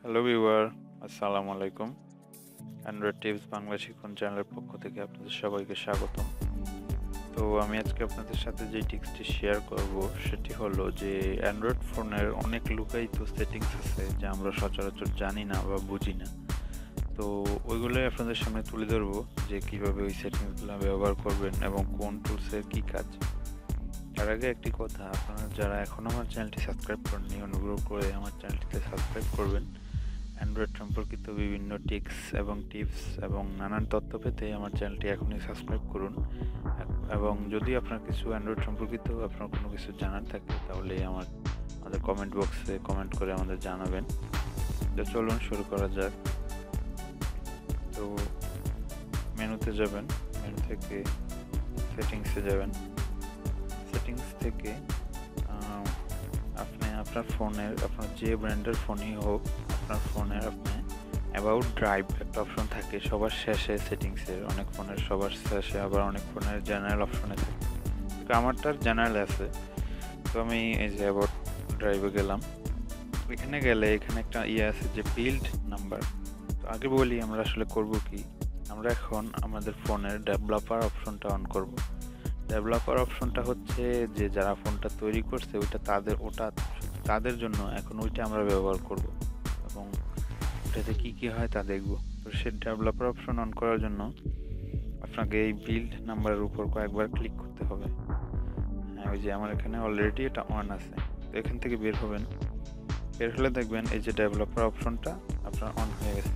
Hello viewer, আসসালামু আলাইকুম। Android tips Bangla শিখুন চ্যানেলের পক্ষ থেকে আপনাদের সবাইকে স্বাগতম। তো আমি আজকে আপনাদের সাথে যে টিপসটি শেয়ার করব সেটি হলো যে অ্যান্ড্রয়েড ফোনের অনেক লুকায়িত সেটিংস আছে যা আমরা সচরাচর জানি না বা বুঝি না। তো ওইগুলোই আপনাদের সামনে তুলে ধরবো যে কিভাবে ওই সেটিংসগুলো ব্যবহার করবেন এবং কোন টুলসের কী কাজ। তার আগে একটি কথা, আপনারা যারা এখনও আমার চ্যানেলটি সাবস্ক্রাইব করেননি অনুগ্রহ করে আমার চ্যানেলটিতে সাবস্ক্রাইব করবেন। অ্যান্ড্রয়েড সম্পর্কিত বিভিন্ন টিপস এবং টিপস এবং নানান তথ্য পেতে আমার চ্যানেলটি এখনই সাবস্ক্রাইব করুন। এবং যদি আপনার কিছু অ্যান্ড্রয়েড সম্পর্কিত আপনার কোনো কিছু জানার থাকে তাহলে আমাদের কমেন্ট বক্সে কমেন্ট করে আমাদের জানাবেন। তো চলুন শুরু করা যাক। তো মেনুতে যাবেন, মেনু থেকে সেটিংসে যাবেন। সেটিংস থেকে আপনি আপনার ফোনের, আপনার যে ব্র্যান্ডের ফোনই হোক, আপনার ফোনের আপনি অ্যাবাউট ড্রাইভ একটা অপশন থাকে সবার শেষে সেটিংসের। অনেক ফোনের সবার শেষে, আবার অনেক ফোনের জেনারেল অপশনে থাকে। তো আমারটার জেনারেল আছে, তো আমি এই যে অ্যাবাউট ড্রাইভে গেলাম। এখানে গেলে এখানে একটা আছে যে বিল্ড নাম্বার। তো আগে বলি আমরা আসলে করব কি। আমরা এখন আমাদের ফোনের ডেভেলপার অপশনটা অন করব। ডেভেলপার অপশনটা হচ্ছে যে যারা ফোনটা তৈরি করছে তাদের জন্য এখন ওইটা আমরা ব্যবহার করব এবং ওটাতে কি হয় তা দেখব। তো সে ডেভেলপার অপশন অন করার জন্য আপনাকে এই বিল্ড নাম্বারের উপর কয়েকবার ক্লিক করতে হবে। হ্যাঁ, ওই যে আমার এখানে অলরেডি এটা অন আছে। তো এখান থেকে বের হবেন। বের হলে দেখবেন এই যে ডেভেলপার অপশনটা আপনার অন হয়ে গেছে।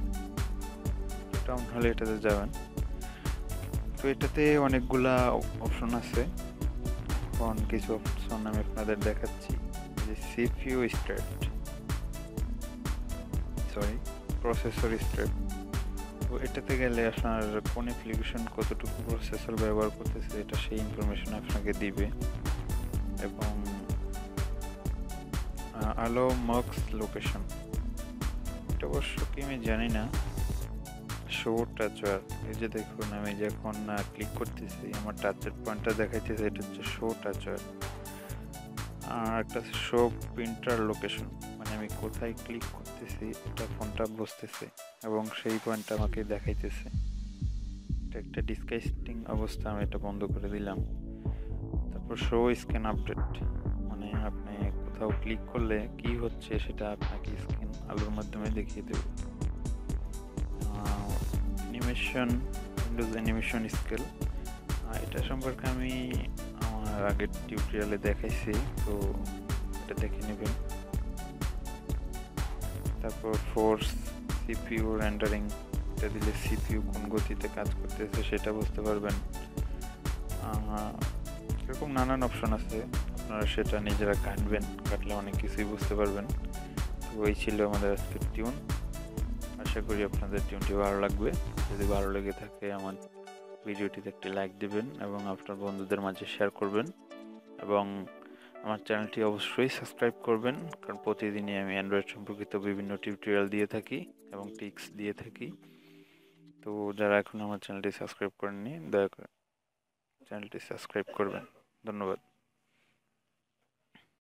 এটা অন হলে এটাতে যাবেন। তো এটাতে অনেকগুলা অপশন আছে। এখন কিছু অপশন আমি আপনাদের দেখাচ্ছি। যে সিপিইউ স্টেট, প্রসেসর স্টেট। তো এটাতে গেলে আপনার কোন অ্যাপ্লিকেশন কতটুকু প্রসেসর ব্যবহার করতেছে এটা সেই ইনফরমেশন আপনাকে দিবে। এবং আলো মার্কস লোকেশন, এটা অবশ্য কি আমি জানি না। শো টাচার, এই যে দেখুন আমি যখন ক্লিক করতেছি আমার টাচের পয়েন্টটা দেখাইতেছে, এটা হচ্ছে শো টাচার। আর একটা শো প্রিন্টার লোকেশন, মানে আমি কোথায় ক্লিক করতেছি এটা ফোনটা বুঝতেছে এবং সেই পয়েন্টটা আমাকে দেখাইতেছে। এটা একটা ডিসকাস্টিং অবস্থা, আমি এটা বন্ধ করে দিলাম। তারপর শো স্ক্যান আপডেট, মানে আপনি কোথাও ক্লিক করলে কি হচ্ছে সেটা আপনাকে স্ক্যান আলোর মাধ্যমে দেখিয়ে দেবে। উইন্ডোজ অ্যানিমেশন স্কেল, এটা সম্পর্কে আমি আমার আগের টিউটোরিয়ালে দেখাইছি, তো এটা দেখে নেবেন। তারপর ফোর্স সিপিইউ রেন্ডারিং, এটা দিলে সিপিইউ কোন গতিতে কাজ করতেছে সেটা বুঝতে পারবেন। এরকম নানান অপশন আছে, আপনারা সেটা নিজেরা কাটলে অনেক কিছুই বুঝতে পারবেন। তো এই ছিল আমাদের আজকের টিউন। আশা করি আপনাদের টিউনটি ভালো লাগবে। যদি ভালো লেগে থাকে আমার ভিডিওটিতে একটি লাইক দেবেন এবং আপনার বন্ধুদের মাঝে শেয়ার করবেন এবং আমার চ্যানেলটি অবশ্যই সাবস্ক্রাইব করবেন, কারণ প্রতিদিনই আমি অ্যান্ড্রয়েড সম্পর্কিত বিভিন্ন টিউটোরিয়াল দিয়ে থাকি এবং টিপস দিয়ে থাকি। তো যারা এখন আমার চ্যানেলটি সাবস্ক্রাইব করেননি দয়া করে চ্যানেলটি সাবস্ক্রাইব করবেন। ধন্যবাদ।